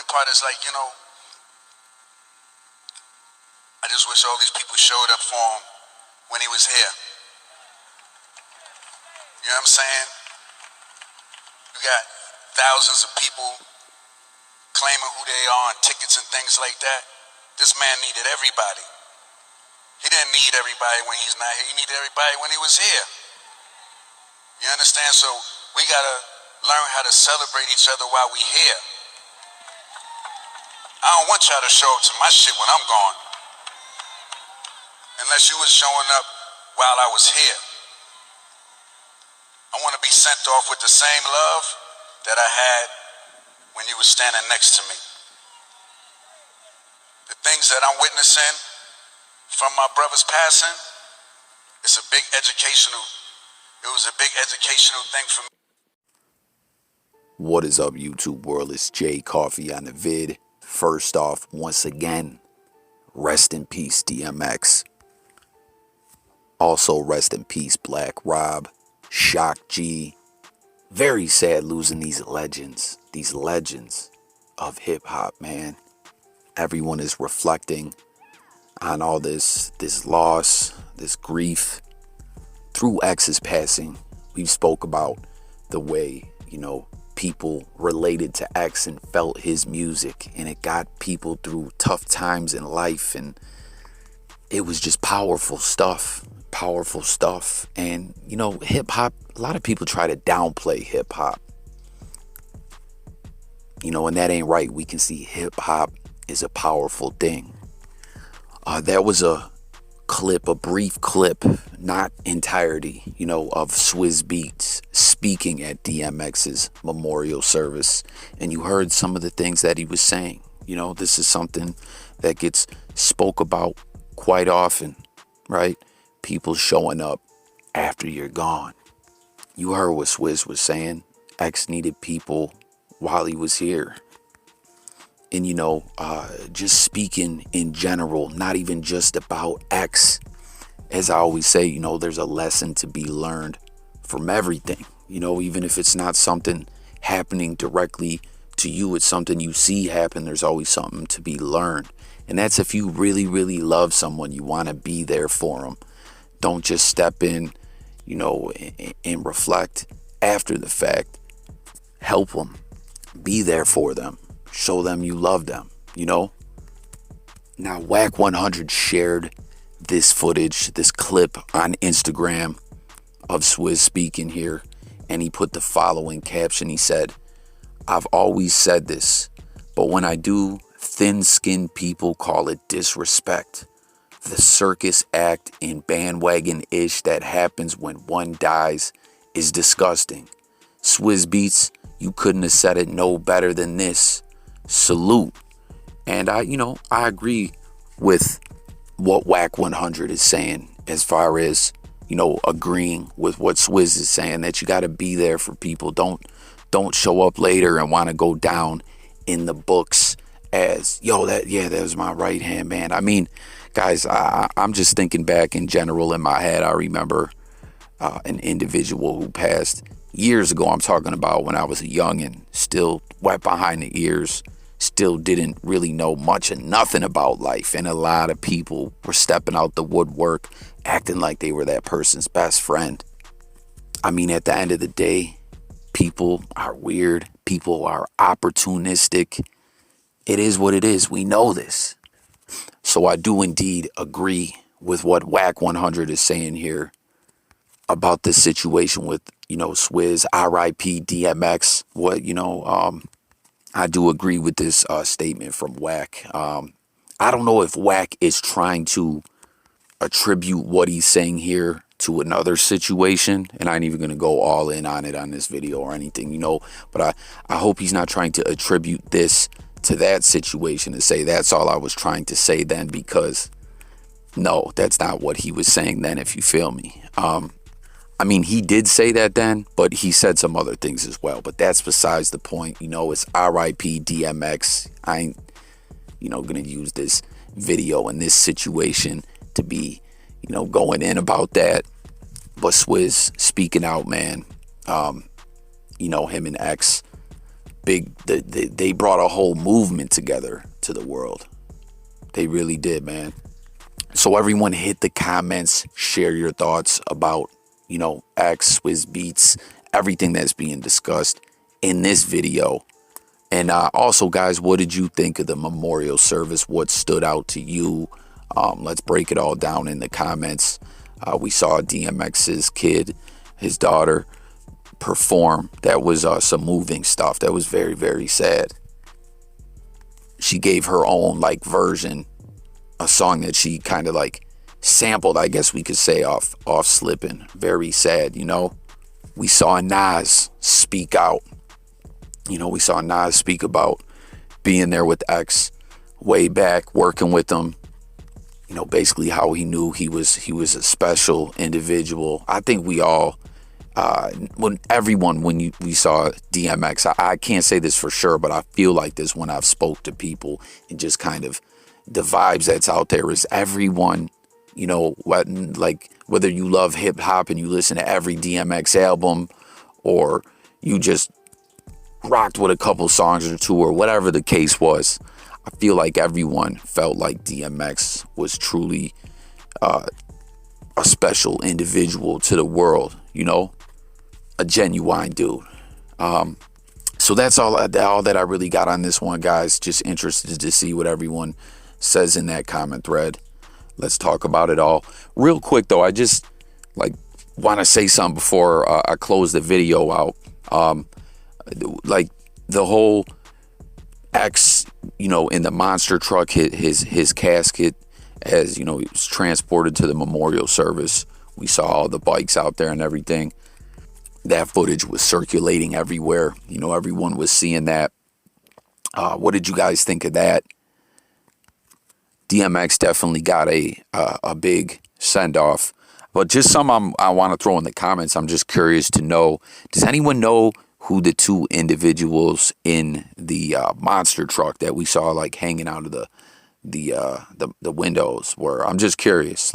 part is like, I just wish all these people showed up for him when he was here. You know what I'm saying? You got thousands of people claiming who they are and tickets and things like that. This man needed everybody. He didn't need everybody when he's not here. He needed everybody when he was here. You understand? So we gotta learn how to celebrate each other while we here. I don't want y'all to show up to my shit when I'm gone. Unless you was showing up while I was here. I want to be sent off with the same love that I had when you were standing next to me. The things that I'm witnessing from my brother's passing, it was a big educational thing for me. What is up, YouTube world? It's Jay Coffee on the vid. First off, once again, rest in peace, DMX. Also, rest in peace, Black Rob, Shock G. Very sad losing these legends of hip hop, man. Everyone is reflecting on all this loss, this grief. Through X's passing, we spoke about the way, people related to X and felt his music, and it got people through tough times in life, and it was just powerful stuff. And hip hop, a lot of people try to downplay hip hop, and that ain't right. We can see hip hop is a powerful thing. That was a brief clip, not entirety, of Swizz Beatz speaking at DMX's memorial service. And you heard some of the things that he was saying. This is something that gets spoke about quite often, right? People showing up after you're gone. You heard what Swizz was saying. X needed people while he was here. And, just speaking in general, not even just about X. As I always say, there's a lesson to be learned from everything. Even if it's not something happening directly to you, it's something you see happen. There's always something to be learned. And that's if you really, really love someone, you want to be there for them. Don't just step in, and reflect after the fact. Help them. Be there for them. Show them you love them, Now, WACK100 shared this footage, this clip on Instagram of Swizz speaking here, and he put the following caption. He said, "I've always said this, but when I do, thin-skinned people call it disrespect. The circus act and bandwagon-ish that happens when one dies is disgusting. Swizz Beatz, you couldn't have said it no better than this. Salute." And I agree with what WACK100 is saying as far as, agreeing with what Swizz is saying, that you got to be there for people. Don't show up later and want to go down in the books as, that was my right hand man. I mean, guys, I'm just thinking back in general in my head. I remember an individual who passed years ago. I'm talking about when I was a youngin', still wet behind the ears, still didn't really know much and nothing about life. And a lot of people were stepping out the woodwork, acting like they were that person's best friend. I mean, at the end of the day, people are weird. People are opportunistic. It is what it is. We know this. So I do indeed agree with what WACK100 is saying here about this situation with, Swizz, RIP, DMX. I do agree with this statement from Wack. I don't know if Wack is trying to attribute what he's saying here to another situation, and I ain't even going to go all in on it on this video or anything, but I hope he's not trying to attribute this to that situation and say that's all I was trying to say then, because no, that's not what he was saying then, if you feel me. I mean, he did say that then, but he said some other things as well. But that's besides the point. It's RIP DMX. I ain't, going to use this video and this situation to be, going in about that. But Swizz speaking out, man. Him and X they brought a whole movement together to the world. They really did, man. So everyone hit the comments, share your thoughts about, X, Swizz Beatz, everything that's being discussed in this video. And also, guys, what did you think of the memorial service? What stood out to you? Let's break it all down in the comments. We saw DMX's kid, his daughter, perform. That was some moving stuff. That was very, very sad. She gave her own version, a song that she kind of sampled, I guess we could say, off Slippin'. Very sad, We saw Nas speak out. We saw Nas speak about being there with X way back, working with him. Basically how he knew he was a special individual. I think we all, when we saw DMX, I can't say this for sure, but I feel like this when I've spoke to people, and just kind of the vibes that's out there is everyone, whether you love hip hop and you listen to every DMX album, or you just rocked with a couple songs or two, or whatever the case was, I feel like everyone felt like DMX was truly a special individual to the world, a genuine dude. So that's all that I really got on this one, guys. Just interested to see what everyone says in that comment thread. Let's talk about it all. Real quick, though, I just want to say something before I close the video out. The whole X, in the monster truck, hit his casket as, he was transported to the memorial service. We saw all the bikes out there and everything. That footage was circulating everywhere. Everyone was seeing that. What did you guys think of that? DMX definitely got a big send-off. But just some I want to throw in the comments. I'm just curious to know, does anyone know who the two individuals in the monster truck that we saw hanging out of the windows were? I'm just curious.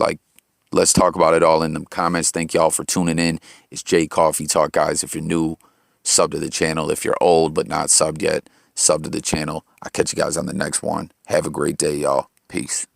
Let's talk about it all in the comments. Thank y'all for tuning in. It's J Coffee Talk, guys. If you're new, sub to the channel. If you're old but not subbed yet, sub to the channel. I'll catch you guys on the next one. Have a great day, y'all. Peace.